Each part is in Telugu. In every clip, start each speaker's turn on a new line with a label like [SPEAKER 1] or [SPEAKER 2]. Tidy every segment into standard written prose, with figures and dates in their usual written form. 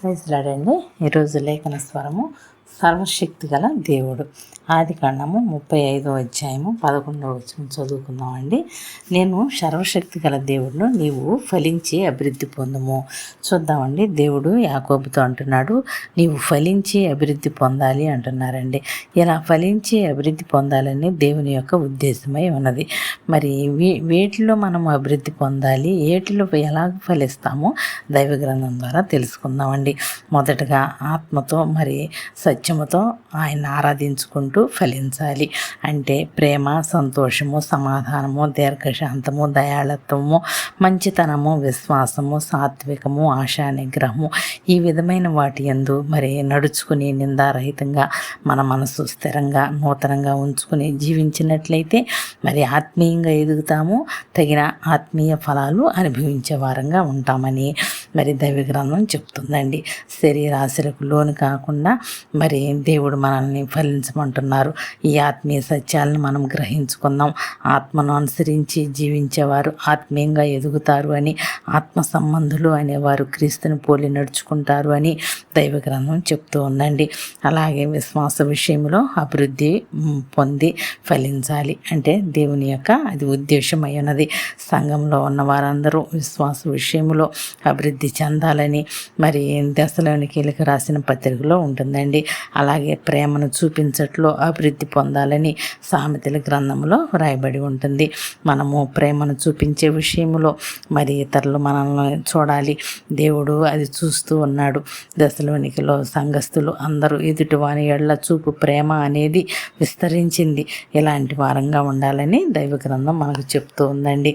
[SPEAKER 1] ప్రైజ్లాడండి. ఈరోజు లేఖన స్వరము సర్వశక్తి గల దేవుడు. ఆదికాండము 35వ అధ్యాయము 11వ వచనం చదువుకుందామండి. నేను సర్వశక్తి గల దేవుడును, నీవు ఫలించి అభివృద్ధి పొందుము. చూద్దామండి. దేవుడు యాకోబుతో అంటున్నాడు, నీవు ఫలించి అభివృద్ధి పొందాలి అంటున్నారండి. ఇలా ఫలించి అభివృద్ధి పొందాలని దేవుని యొక్క ఉద్దేశమై ఉన్నది. మరి వేటిలో మనం అభివృద్ధి పొందాలి, ఏటిలో ఎలా ఫలిస్తామో దైవ గ్రంథం ద్వారా తెలుసుకుందామండి. మొదటగా ఆత్మతో మరి సత్యముతో ఆయన ఆరాధించుకుంటూ ఫలించాలి. అంటే ప్రేమ, సంతోషము, సమాధానము, దీర్ఘశాంతము, దయాళత్వము, మంచితనము, విశ్వాసము, సాత్వికము, ఆశా నిగ్రహము, ఈ విధమైన వాటి యందు మరి నడుచుకుని నిందారహితంగా మన మనసు స్థిరంగా నూతనంగా ఉంచుకుని జీవించినట్లయితే మరి ఆత్మీయంగా ఎదుగుతాము, తగిన ఆత్మీయ ఫలాలు అనుభవించే వారంగా ఉంటామని మరి దైవ గ్రంథం చెప్తుందండి. శరీరాశలకు లోను కాకుండా మరి దేవుడు మనల్ని ఫలించమంటున్నారు. ఈ ఆత్మీయ సత్యాలను మనం గ్రహించుకుందాం. ఆత్మను అనుసరించి జీవించేవారు ఆత్మీయంగా ఎదుగుతారు అని, ఆత్మ సంబంధులు అనేవారు క్రీస్తుని పోలి నడుచుకుంటారు అని దైవ గ్రంథం చెప్తూ ఉందండి. అలాగే విశ్వాస విషయంలో అభివృద్ధి పొంది ఫలించాలి. అంటే దేవుని యొక్క అది ఉద్దేశమై ఉన్నది. సంఘంలో ఉన్న వారందరూ విశ్వాస విషయంలో అభివృద్ధి చెందాలని మరి దశలోనికీలకు రాసిన పత్రికలో ఉంటుందండి. అలాగే ప్రేమను చూపించట్లో అభివృద్ధి పొందాలని సామెతల గ్రంథంలో వ్రాయబడి ఉంటుంది. మనము ప్రేమను చూపించే విషయంలో మరి ఇతరులు మనల్ని చూడాలి. దేవుడు అది చూస్తూ ఉన్నాడు. దశలోనికలో సంఘస్థులు అందరూ ఎదుటివాని ఎడల చూపు ప్రేమ అనేది విస్తరించింది. ఇలాంటి వారంగా ఉండాలని దైవ గ్రంథం మనకు చెప్తూ ఉందండి.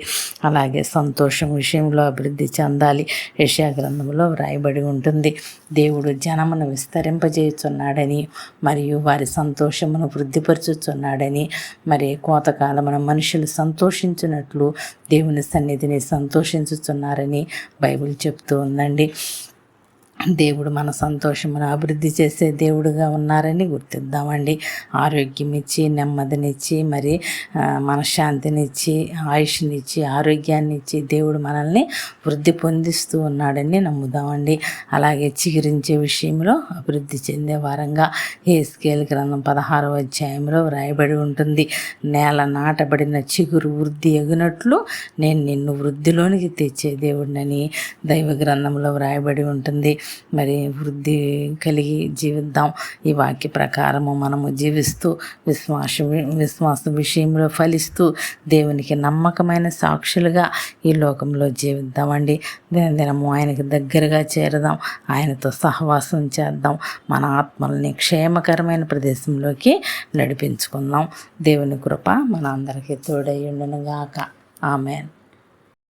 [SPEAKER 1] అలాగే సంతోషం విషయంలో అభివృద్ధి చెందాలి. యెషయా గ్రంథంలో వ్రాయబడి ఉంటుంది. దేవుడు జనమును విస్తరింపజేయుచున్నాడని మరియు వారి సంతోషమును వృద్ధిపరచుచున్నాడని, మరి కోతకాలమున మనుషులు సంతోషించినట్లు దేవుని సన్నిధిని సంతోషించుచున్నారని బైబిల్ చెప్తూ ఉందండి. దేవుడు మన సంతోషమును అభివృద్ధి చేసే దేవుడుగా ఉన్నారని గుర్తిద్దామండి. ఆరోగ్యం ఇచ్చి, నెమ్మదినిచ్చి, మరి మనశ్శాంతినిచ్చి, ఆయుష్నిచ్చి, ఆరోగ్యాన్ని ఇచ్చి దేవుడు మనల్ని వృద్ధి పొందిస్తూ ఉన్నాడని నమ్ముదామండి. అలాగే చిగురించే విషయంలో అభివృద్ధి చెందే వారంగా హెస్కేలు గ్రంథం 16వ అధ్యాయంలో వ్రాయబడి ఉంటుంది. నేల నాటబడిన చిగురు వృద్ధి ఎగునట్లు నేను నిన్ను వృద్ధిలోనికి తెచ్చే దేవుడినని దైవ గ్రంథంలో వ్రాయబడి ఉంటుంది. మరి వృద్ధి కలిగి జీవిద్దాం. ఈ వాక్య ప్రకారము మనము జీవిస్తూ విశ్వాస విషయంలో ఫలిస్తూ దేవునికి నమ్మకమైన సాక్షులుగా ఈ లోకంలో జీవిద్దామండి. దినదినము ఆయనకు దగ్గరగా చేరదాం, ఆయనతో సహవాసం చేద్దాం, మన ఆత్మల్ని క్షేమకరమైన ప్రదేశంలోకి నడిపించుకుందాం. దేవుని కృప మన అందరికీ తోడై ఉండును గాక. ఆమేన్.